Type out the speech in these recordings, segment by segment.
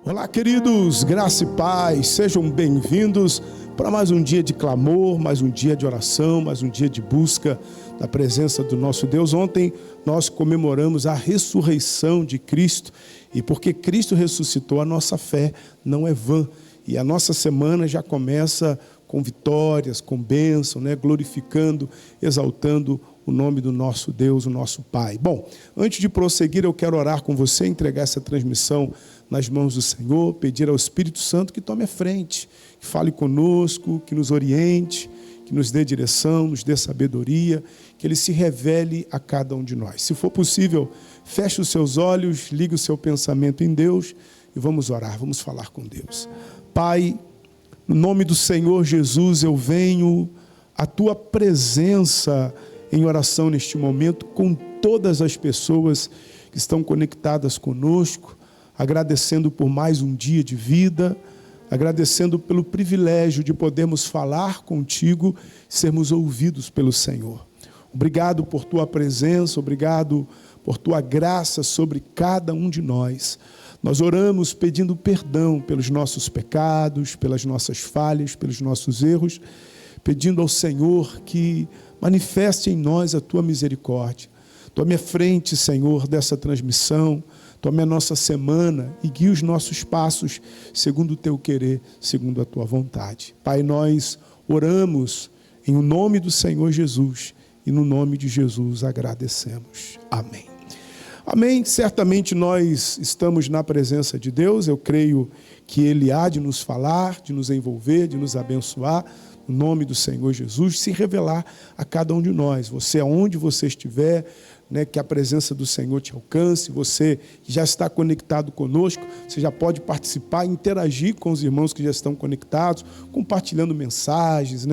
Olá, queridos, graça e paz, sejam bem-vindos para mais um dia de clamor, mais um dia de oração, mais um dia de busca da presença do nosso Deus. Ontem nós comemoramos a ressurreição de Cristo e porque Cristo ressuscitou, a nossa fé não é vã. E a nossa semana já começa com vitórias, com bênção, glorificando, exaltando o nome do nosso Deus, o nosso Pai. Bom, antes de prosseguir, eu quero orar com você, entregar essa transmissão nas mãos do Senhor, pedir ao Espírito Santo que tome a frente, que fale conosco, que nos oriente, que nos dê direção, nos dê sabedoria, que Ele se revele a cada um de nós. Se for possível, feche os seus olhos, ligue o seu pensamento em Deus e vamos orar, vamos falar com Deus. Pai, no nome do Senhor Jesus, eu venho à Tua presença em oração neste momento com todas as pessoas que estão conectadas conosco, agradecendo por mais um dia de vida, agradecendo pelo privilégio de podermos falar contigo, sermos ouvidos pelo Senhor. Obrigado por Tua presença, obrigado por Tua graça sobre cada um de nós. Nós oramos pedindo perdão pelos nossos pecados, pelas nossas falhas, pelos nossos erros, pedindo ao Senhor que manifeste em nós a Tua misericórdia. Tome a frente, Senhor, dessa transmissão, tome a nossa semana e guie os nossos passos segundo o Teu querer, segundo a Tua vontade. Pai, nós oramos em o nome do Senhor Jesus e no nome de Jesus agradecemos. Amém. Amém. Certamente nós estamos na presença de Deus, eu creio que Ele há de nos falar, de nos envolver, de nos abençoar, no nome do Senhor Jesus, se revelar a cada um de nós. Você, aonde você estiver, que a presença do Senhor te alcance. Você que já está conectado conosco, você já pode participar, interagir com os irmãos que já estão conectados, compartilhando mensagens,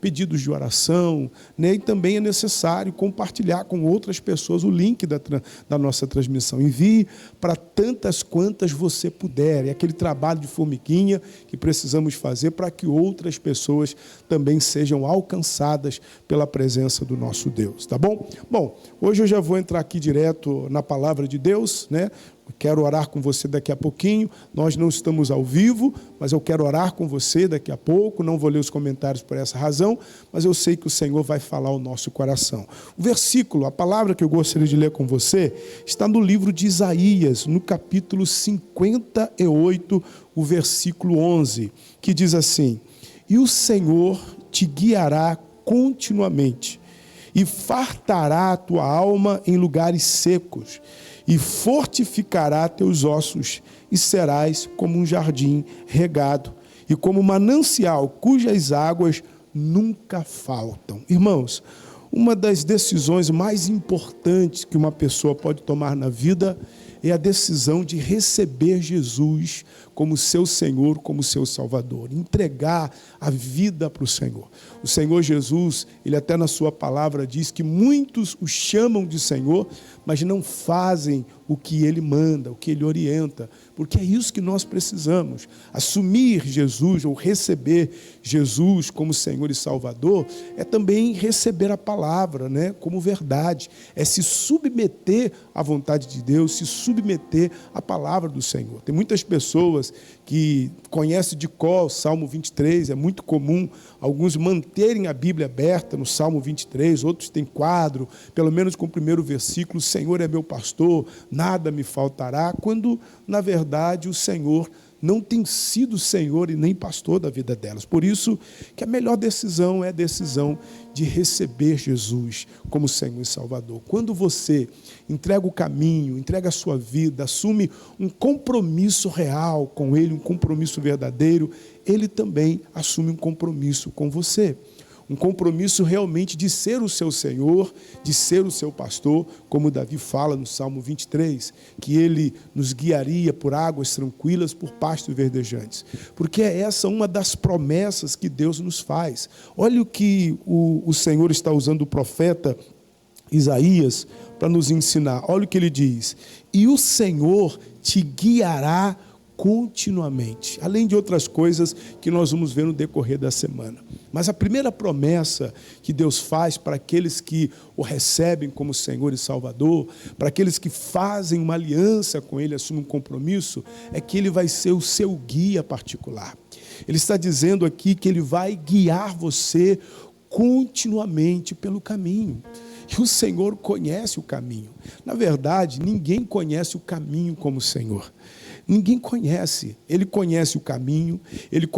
pedidos de oração, e também é necessário compartilhar com outras pessoas o link da nossa transmissão. Envie para tantas quantas você puder. É aquele trabalho de formiguinha que precisamos fazer para que outras pessoas também sejam alcançadas pela presença do nosso Deus, tá bom? Bom, hoje eu já vou entrar aqui direto na palavra de Deus, Quero orar com você daqui a pouquinho. Nós não estamos ao vivo, mas eu quero orar com você daqui a pouco. Não vou ler os comentários por essa razão, mas eu sei que o Senhor vai falar ao nosso coração. O versículo, a palavra que eu gostaria de ler com você, está no livro de Isaías, no capítulo 58, o versículo 11, que diz assim: E o Senhor te guiará continuamente, e fartará a tua alma em lugares secos, e fortificará teus ossos, e serás como um jardim regado, e como um manancial cujas águas nunca faltam. Irmãos, uma das decisões mais importantes que uma pessoa pode tomar na vida é a decisão de receber Jesus como seu Senhor, como seu Salvador. Entregar a vida para o Senhor. O Senhor Jesus, Ele até na sua palavra diz que muitos o chamam de Senhor, mas não fazem o que Ele manda, o que Ele orienta. Porque é isso que nós precisamos. Assumir Jesus ou receber Jesus como Senhor e Salvador é também receber a palavra, como verdade. É se submeter à vontade de Deus, se submeter à palavra do Senhor. Tem muitas pessoas que conhecem de cor o Salmo 23, é muito comum alguns manterem a Bíblia aberta no Salmo 23, outros têm quadro, pelo menos com o primeiro versículo: o Senhor é meu pastor, nada me faltará, quando na verdade o Senhor não tem sido Senhor e nem pastor da vida delas. Por isso que a melhor decisão é a decisão de receber Jesus como Senhor e Salvador. Quando você entrega o caminho, entrega a sua vida, assume um compromisso real com Ele, um compromisso verdadeiro, Ele também assume um compromisso com você. Um compromisso realmente de ser o seu Senhor, de ser o seu pastor, como Davi fala no Salmo 23, que Ele nos guiaria por águas tranquilas, por pastos verdejantes. Porque é essa uma das promessas que Deus nos faz. Olha o que o Senhor está usando o profeta Isaías para nos ensinar. Olha o que ele diz: E o Senhor te guiará continuamente, além de outras coisas que nós vamos ver no decorrer da semana. Mas a primeira promessa que Deus faz para aqueles que o recebem como Senhor e Salvador, para aqueles que fazem uma aliança com Ele, assumem um compromisso, é que Ele vai ser o seu guia particular. Ele está dizendo aqui que Ele vai guiar você continuamente pelo caminho. E o Senhor conhece o caminho. Na verdade, ninguém conhece o caminho como o Senhor. Ninguém conhece. Ele conhece o caminho, ele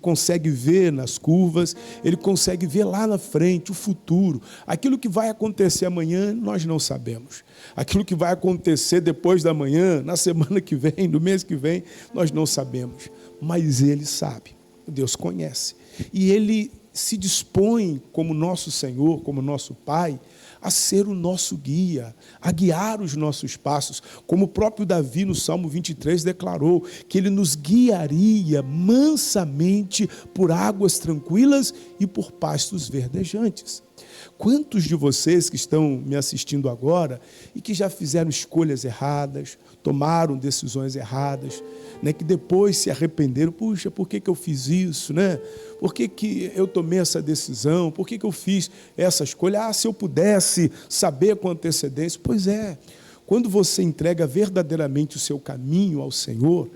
consegue ver nas curvas, ele consegue ver lá na frente o futuro. Aquilo que vai acontecer amanhã, nós não sabemos. Aquilo que vai acontecer depois da manhã, na semana que vem, no mês que vem, nós não sabemos. Mas ele sabe. Deus conhece. E ele se dispõe, como nosso Senhor, como nosso Pai, a ser o nosso guia, a guiar os nossos passos. Como o próprio Davi, no Salmo 23, declarou que ele nos guiaria mansamente por águas tranquilas e por pastos verdejantes. Quantos de vocês que estão me assistindo agora e que já fizeram escolhas erradas, tomaram decisões erradas, que depois se arrependeram? Puxa, por que eu fiz isso? Por que eu tomei essa decisão? Por que eu fiz essa escolha? Se eu pudesse saber com antecedência. Pois é, quando você entrega verdadeiramente o seu caminho ao Senhor,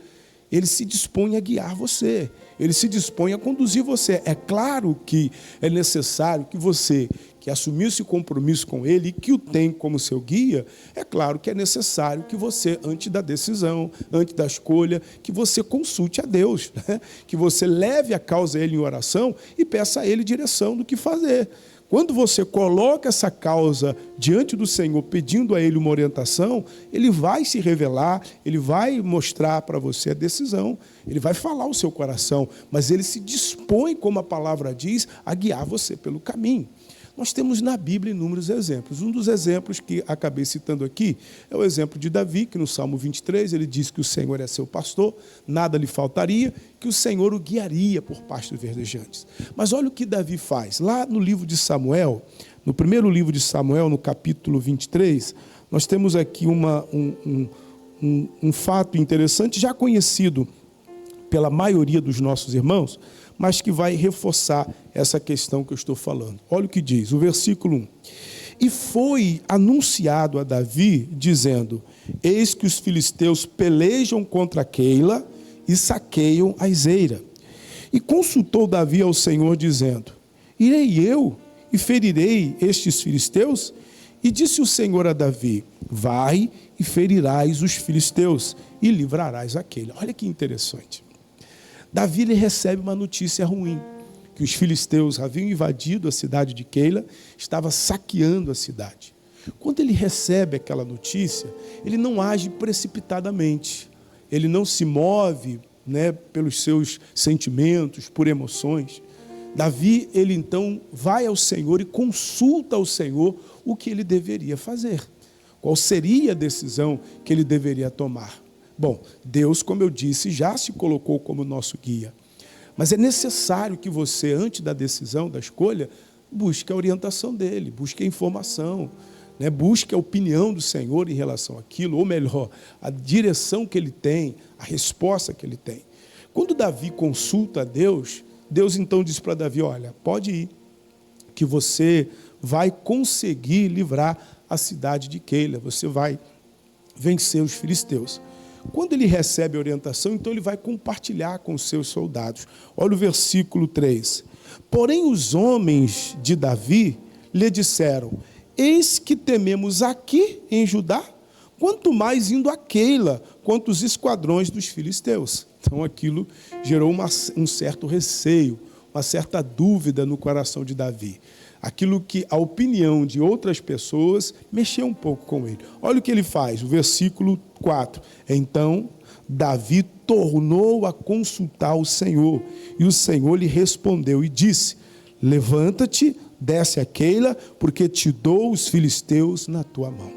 Ele se dispõe a guiar você, Ele se dispõe a conduzir você. É claro que é necessário que você, que assumiu esse compromisso com Ele e que o tem como seu guia, é claro que é necessário que você, antes da decisão, antes da escolha, que você consulte a Deus, que você leve a causa a Ele em oração e peça a Ele direção do que fazer. Quando você coloca essa causa diante do Senhor, pedindo a Ele uma orientação, Ele vai se revelar, Ele vai mostrar para você a decisão, Ele vai falar o seu coração, mas Ele se dispõe, como a palavra diz, a guiar você pelo caminho. Nós temos na Bíblia inúmeros exemplos. Um dos exemplos que acabei citando aqui é o exemplo de Davi, que no Salmo 23 ele diz que o Senhor é seu pastor, nada lhe faltaria, que o Senhor o guiaria por pastos verdejantes. Mas olha o que Davi faz. Lá no livro de Samuel, no primeiro livro de Samuel, no capítulo 23, nós temos aqui um fato interessante, já conhecido pela maioria dos nossos irmãos, mas que vai reforçar essa questão que eu estou falando. Olha o que diz, o versículo 1. E foi anunciado a Davi, dizendo: eis que os filisteus pelejam contra Keila e saqueiam a Ezeira. E consultou Davi ao Senhor, dizendo: irei eu e ferirei estes filisteus? E disse o Senhor a Davi: vai e ferirás os filisteus e livrarás a Keila. Olha que interessante. Davi ele recebe uma notícia ruim, que os filisteus haviam invadido a cidade de Keila, estava saqueando a cidade. Quando ele recebe aquela notícia, ele não age precipitadamente, ele não se move pelos seus sentimentos, por emoções. Davi, ele então vai ao Senhor e consulta ao Senhor o que ele deveria fazer, qual seria a decisão que ele deveria tomar. Bom, Deus, como eu disse, já se colocou como nosso guia. Mas é necessário que você, antes da decisão, da escolha, busque a orientação dele, busque a informação, busque a opinião do Senhor em relação àquilo, ou melhor, a direção que ele tem, a resposta que ele tem. Quando Davi consulta a Deus, Deus então diz para Davi: olha, pode ir, que você vai conseguir livrar a cidade de Keila, você vai vencer os filisteus. Quando ele recebe a orientação, então ele vai compartilhar com os seus soldados. Olha o versículo 3. Porém os homens de Davi lhe disseram: eis que tememos aqui em Judá, quanto mais indo a Keila, quanto os esquadrões dos filisteus. Então aquilo gerou um certo receio, uma certa dúvida no coração de Davi. Aquilo que a opinião de outras pessoas mexeu um pouco com ele. Olha o que ele faz, o versículo 4. Então Davi tornou a consultar o Senhor, e o Senhor lhe respondeu e disse: levanta-te, desce a Keila, porque te dou os filisteus na tua mão.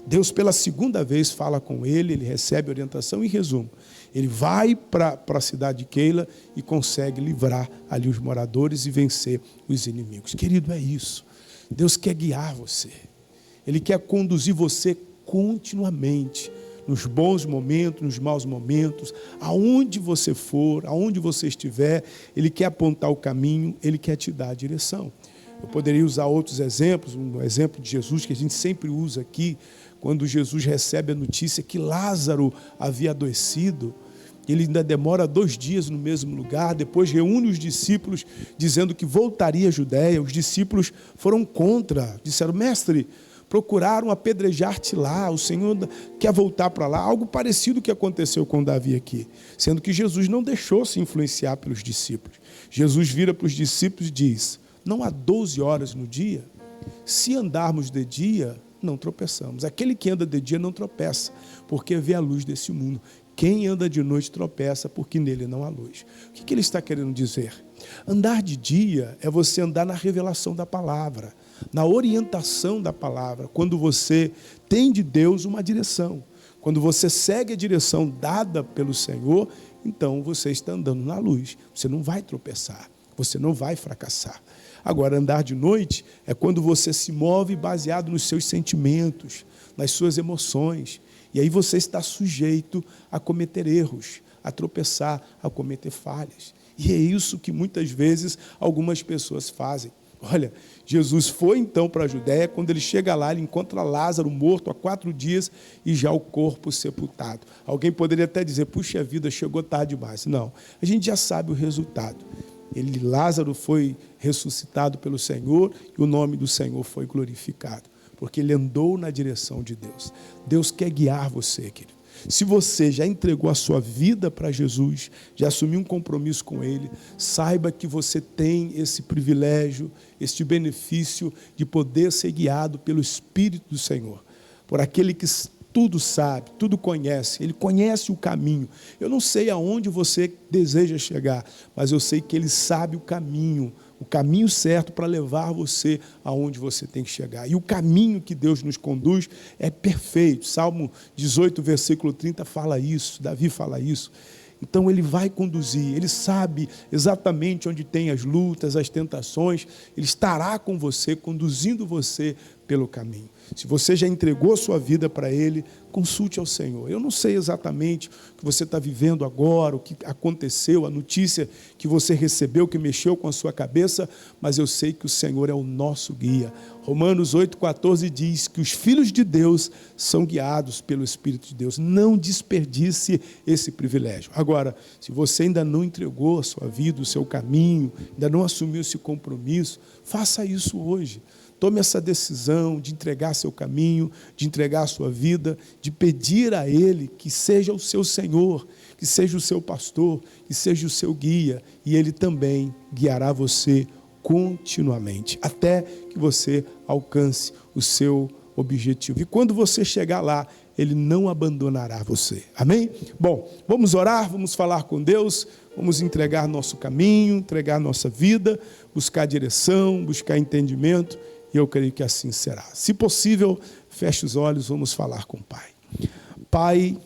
Deus pela segunda vez fala com ele, ele recebe orientação. Em resumo, ele vai para a cidade de Keila e consegue livrar ali os moradores e vencer os inimigos. Querido, é isso. Deus quer guiar você. Ele quer conduzir você continuamente nos bons momentos, nos maus momentos, aonde você for, aonde você estiver, Ele quer apontar o caminho, Ele quer te dar a direção. Eu poderia usar outros exemplos, um exemplo de Jesus que a gente sempre usa aqui, quando Jesus recebe a notícia que Lázaro havia adoecido. Ele ainda demora 2 dias no mesmo lugar, depois reúne os discípulos, dizendo que voltaria à Judéia. Os discípulos foram contra, disseram: mestre, procuraram apedrejar-te lá, o Senhor quer voltar para lá. Algo parecido que aconteceu com Davi aqui, sendo que Jesus não deixou se influenciar pelos discípulos. Jesus vira para os discípulos e diz: não há 12 horas no dia? Se andarmos de dia, não tropeçamos. Aquele que anda de dia não tropeça, porque vê a luz desse mundo. Quem anda de noite tropeça, porque nele não há luz. O que ele está querendo dizer? Andar de dia é você andar na revelação da palavra, na orientação da palavra, quando você tem de Deus uma direção. Quando você segue a direção dada pelo Senhor, então você está andando na luz. Você não vai tropeçar, você não vai fracassar. Agora, andar de noite é quando você se move baseado nos seus sentimentos, nas suas emoções. E aí você está sujeito a cometer erros, a tropeçar, a cometer falhas. E é isso que muitas vezes algumas pessoas fazem. Olha, Jesus foi então para a Judéia. Quando ele chega lá, ele encontra Lázaro morto há 4 dias e já o corpo sepultado. Alguém poderia até dizer: puxa vida, chegou tarde demais. Não, a gente já sabe o resultado. Lázaro foi ressuscitado pelo Senhor e o nome do Senhor foi glorificado, porque ele andou na direção de Deus. Deus quer guiar você, querido. Se você já entregou a sua vida para Jesus, já assumiu um compromisso com Ele, saiba que você tem esse privilégio, este benefício de poder ser guiado pelo Espírito do Senhor, por aquele que tudo sabe, tudo conhece. Ele conhece o caminho. Eu não sei aonde você deseja chegar, mas eu sei que Ele sabe o caminho certo para levar você aonde você tem que chegar. E o caminho que Deus nos conduz é perfeito. Salmo 18, versículo 30 fala isso, Davi fala isso. Então Ele vai conduzir, Ele sabe exatamente onde tem as lutas, as tentações. Ele estará com você, conduzindo você pelo caminho. Se você já entregou a sua vida para Ele, consulte ao Senhor. Eu não sei exatamente o que você está vivendo agora, o que aconteceu, a notícia que você recebeu, que mexeu com a sua cabeça, mas eu sei que o Senhor é o nosso guia. Romanos 8,14 diz que os filhos de Deus são guiados pelo Espírito de Deus. Não desperdice esse privilégio. Agora, se você ainda não entregou a sua vida, o seu caminho, ainda não assumiu esse compromisso, faça isso hoje. Tome essa decisão de entregar seu caminho, de entregar a sua vida, de pedir a Ele que seja o seu Senhor, que seja o seu pastor, que seja o seu guia, e Ele também guiará você continuamente, até que você alcance o seu objetivo. E quando você chegar lá, Ele não abandonará você. Amém? Bom, vamos orar, vamos falar com Deus, vamos entregar nosso caminho, entregar nossa vida, buscar direção, buscar entendimento. E eu creio que assim será. Se possível, feche os olhos, vamos falar com o Pai. Pai,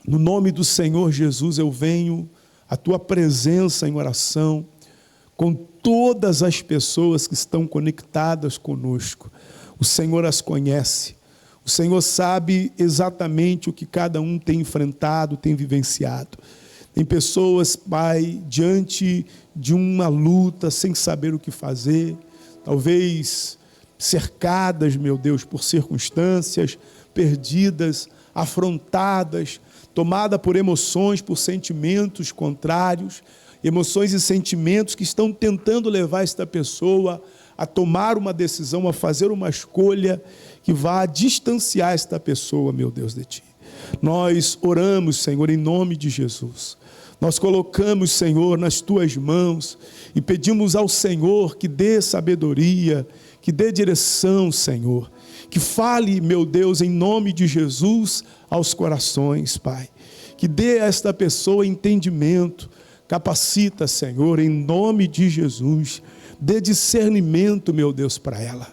no nome do Senhor Jesus, eu venho à Tua presença em oração, com todas as pessoas que estão conectadas conosco. O Senhor as conhece. O Senhor sabe exatamente o que cada um tem enfrentado, tem vivenciado. Tem pessoas, Pai, diante de uma luta, sem saber o que fazer, talvez cercadas, meu Deus, por circunstâncias, perdidas, afrontadas, tomada por emoções, por sentimentos contrários, emoções e sentimentos que estão tentando levar esta pessoa a tomar uma decisão, a fazer uma escolha que vá distanciar esta pessoa, meu Deus, de Ti. Nós oramos, Senhor, em nome de Jesus. Nós colocamos, Senhor, nas Tuas mãos e pedimos ao Senhor que dê sabedoria, que dê direção, Senhor. Que fale, meu Deus, em nome de Jesus aos corações, Pai. Que dê a esta pessoa entendimento. Capacita, Senhor, em nome de Jesus. Dê discernimento, meu Deus, para ela.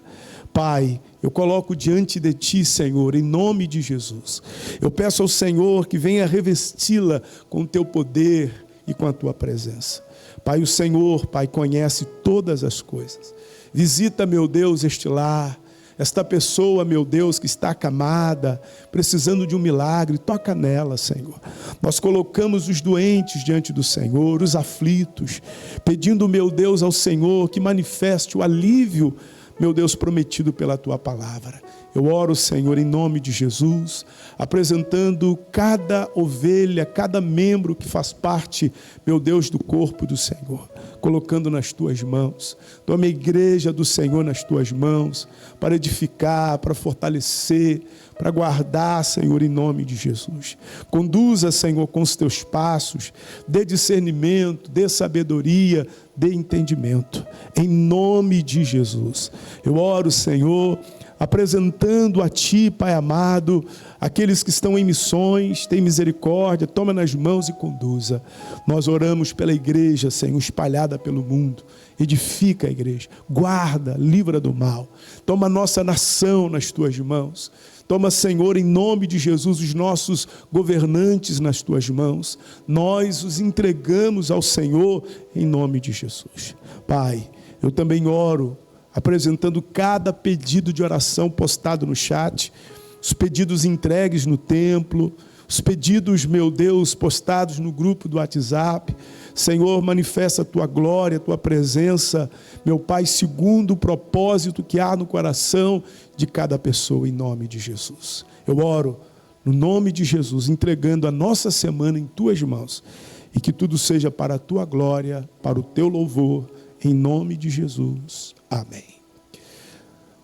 Pai, eu coloco diante de Ti, Senhor, em nome de Jesus. Eu peço ao Senhor que venha revesti-la com o Teu poder e com a Tua presença. Pai, o Senhor, Pai, conhece todas as coisas. Visita, meu Deus, este lar. Esta pessoa, meu Deus, que está acamada, precisando de um milagre, toca nela, Senhor. Nós colocamos os doentes diante do Senhor, os aflitos, pedindo, meu Deus, ao Senhor que manifeste o alívio, meu Deus, prometido pela Tua palavra. Eu oro, Senhor, em nome de Jesus, apresentando cada ovelha, cada membro que faz parte, meu Deus, do corpo do Senhor, colocando nas Tuas mãos. Toma a igreja do Senhor nas Tuas mãos, para edificar, para fortalecer, para guardar, Senhor, em nome de Jesus. Conduza, Senhor, com os Teus passos, dê discernimento, dê sabedoria, dê entendimento, em nome de Jesus. Eu oro, Senhor, apresentando a Ti, Pai amado, aqueles que estão em missões, tem misericórdia, toma nas mãos e conduza. Nós oramos pela igreja, Senhor, espalhada pelo mundo. Edifica a igreja, guarda, livra do mal. Toma a nossa nação nas Tuas mãos. Toma, Senhor, em nome de Jesus, os nossos governantes nas Tuas mãos. Nós os entregamos ao Senhor em nome de Jesus. Pai, eu também oro, apresentando cada pedido de oração postado no chat, os pedidos entregues no templo, os pedidos, meu Deus, postados no grupo do WhatsApp. Senhor, manifesta a Tua glória, a Tua presença, meu Pai, segundo o propósito que há no coração de cada pessoa, em nome de Jesus. Eu oro no nome de Jesus, entregando a nossa semana em Tuas mãos, e que tudo seja para a Tua glória, para o Teu louvor, em nome de Jesus. Amém.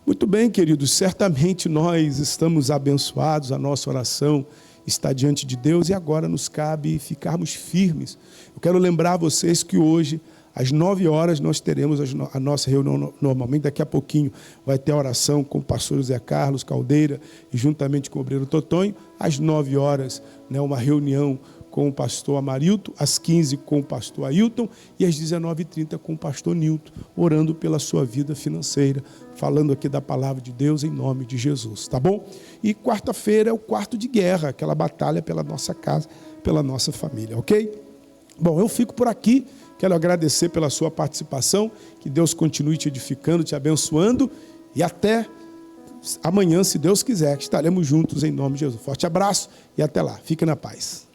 Muito bem, queridos, certamente nós estamos abençoados, a nossa oração está diante de Deus e agora nos cabe ficarmos firmes. Eu quero lembrar vocês que hoje, às 9 horas, nós teremos a nossa reunião normalmente. Daqui a pouquinho vai ter a oração com o pastor José Carlos Caldeira e juntamente com o obreiro Totonho. Às 9 horas, uma reunião com o pastor Amarilton, às 15 com o pastor Ailton e às 19h30 com o pastor Nilton, orando pela sua vida financeira, falando aqui da palavra de Deus em nome de Jesus, tá bom? E quarta-feira é o quarto de guerra, aquela batalha pela nossa casa, pela nossa família, ok? Bom, eu fico por aqui, quero agradecer pela sua participação, que Deus continue te edificando, te abençoando e até amanhã, se Deus quiser, estaremos juntos em nome de Jesus. Forte abraço e até lá, fique na paz.